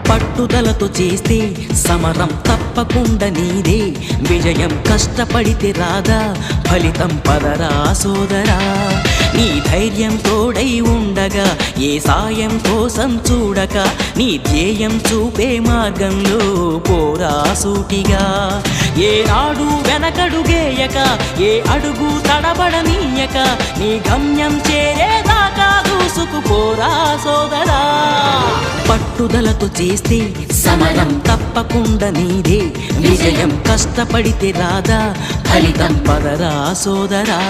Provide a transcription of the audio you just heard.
పట్టుదలతో చేస్తే సమరం తప్పకుండా నీదే, విజయం కష్టపడితే రాదా ఫలితం పదరా సోదరా. నీ ధైర్యం తోడై ఉండగా ఏ సాయం కోసం చూడక, నీ ధ్యేయం చూపే మార్గంలో పోరా సూటిగా. ఏనాడు వెనకడుగేయక ఏ అడుగు తడబడనీయక, నీ గమ్యం చేరేదాకా దూసుకుపోరా సోదరా. పట్టుదలతో చేస్తే సమరం తప్పకుండా నీదే, విజయం కష్టపడితే రాదా ఫలితం పదరా సోదరా.